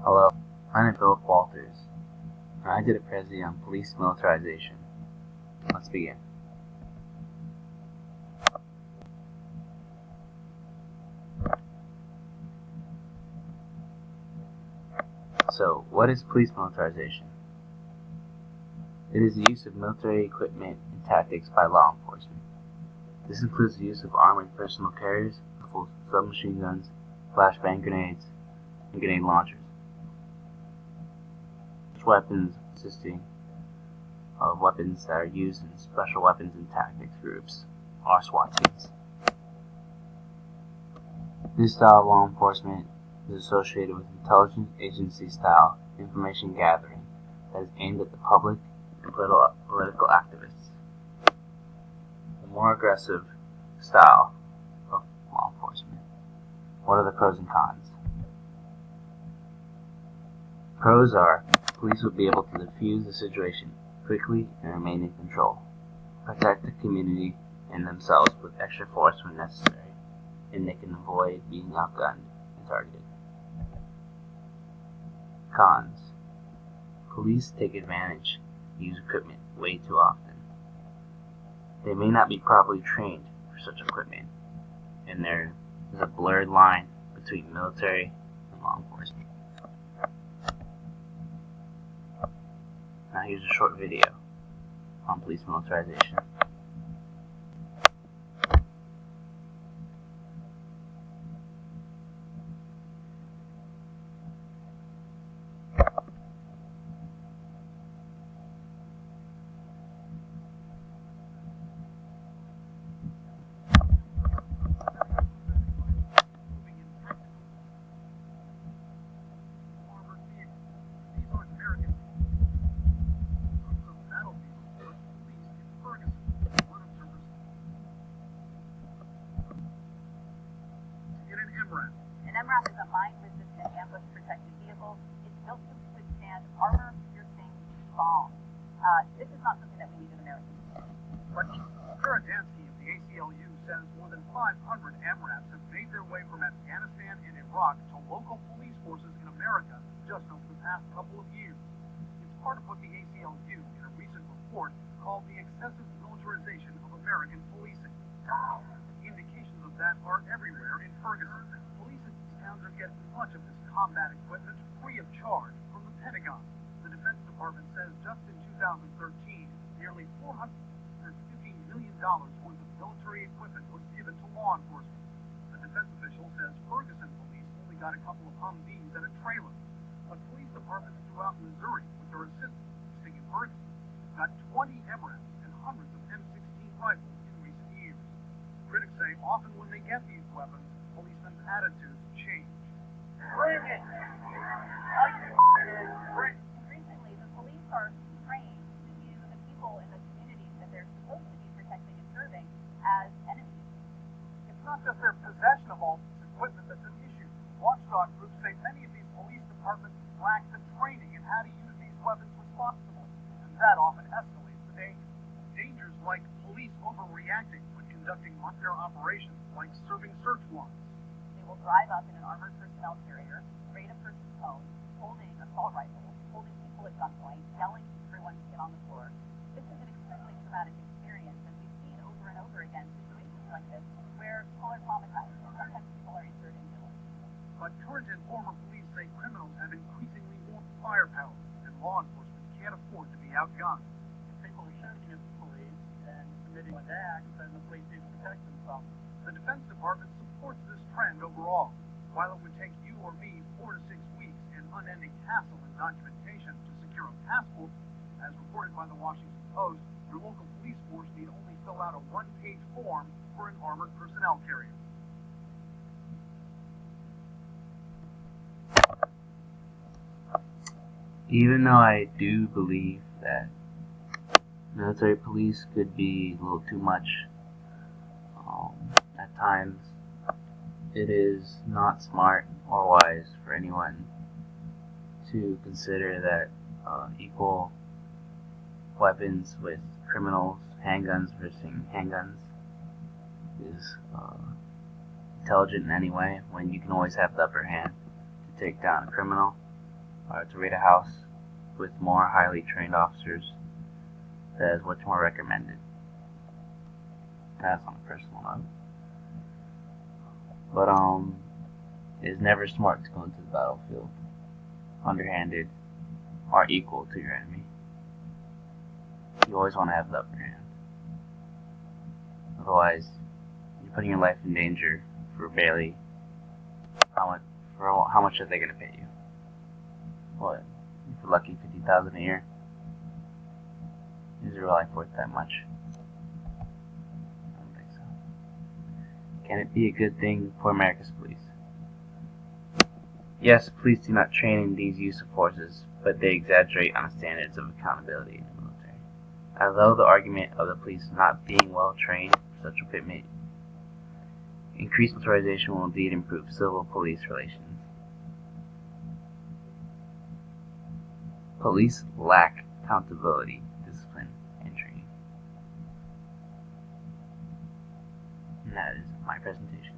Hello, my name is Philip Walters, and I did a Prezi on police militarization. Let's begin. So, what is police militarization? It is the use of military equipment and tactics by law enforcement. This includes the use of armored personal carriers, submachine guns, flashbang grenades, and grenade launchers. Weapons consisting of weapons that are used in special weapons and tactics groups, or SWAT teams. This style of law enforcement is associated with intelligence agency style information gathering that is aimed at the public and political activists. The more aggressive style of law enforcement. What are the pros and cons? Pros are police will be able to defuse the situation quickly and remain in control, protect the community and themselves with extra force when necessary, and they can avoid being outgunned and targeted. Cons. Police take advantage and use equipment way too often. They may not be properly trained for such equipment, and there is a blurred line between military and law enforcement. Now here's a short video on police militarization. An MRAP is a mine-resistant ambush-protected vehicle. It's built to withstand armor-piercing bombs. This is not something that we need in America. But Kuradansky of the ACLU says more than 500 MRAPs have made their way from Afghanistan and Iraq to local police forces in America just over the past couple of years. It's part of what the ACLU, in a recent report, called the excessive militarization of American policing. Indications of that are everywhere in Ferguson. Police in these towns are getting much of this combat equipment free of charge from the Pentagon. The Defense Department says just in 2013, nearly $450 million worth of military equipment was given to law enforcement. The defense official says Ferguson police only got a couple of Humvees and a trailer, but police departments throughout Missouri, with their assistance in Ferguson, got 20 MRAPs and hundreds of M16 rifles in recent years. Critics say often when they get these weapons, policemen's attitudes change. Bring it! Increasingly, the police are trained to view the people in the communities that they're supposed to be protecting and serving as enemies. It's not just their possession of all this equipment that's an issue. Watchdog groups say many of these police departments lack the training in how to use these weapons responsibly, and that often escalates the danger. Dangers like police overreacting when conducting their operations, like serving search warrants. They will drive up in an armored personnel carrier, raid a person's home, holding assault rifles, holding people at gunpoint, yelling to everyone to get on the floor. This is an extremely traumatic experience, and we've seen over and over again situations like this where people are traumatized and sometimes people are injured and killed. But current and former police say criminals have increasingly more firepower, and law enforcement can't afford to be outgunned. If people are shooting at the police and committing acts, then the police need to protect themselves. The Defense Department supports this trend overall. While it would take you or me 4 to 6 weeks and unending hassle and documentation to secure a passport, as reported by the Washington Post, your local police force need only fill out a one-page form for an armored personnel carrier. Even though I do believe that military police could be a little too much at times, it is not smart or wise for anyone to consider that equal weapons with criminals, handguns versus handguns, is intelligent in any way when you can always have the upper hand to take down a criminal to raid a house with more highly trained officers, that is much more recommended. That's on a personal note. But it is never smart to go into the battlefield underhanded or equal to your enemy. You always want to have the upper hand. Otherwise, you're putting your life in danger for barely how much are they going to pay you? What? If you're lucky, $50,000 a year. Is your life worth that much? I don't think so. Can it be a good thing for America's police? Yes, police do not train in these use of forces, but they exaggerate on the standards of accountability in the military. Although the argument of the police not being well trained for such equipment, increased militarization will indeed improve civil-police relations. Police lack accountability, discipline, and training. And that is my presentation.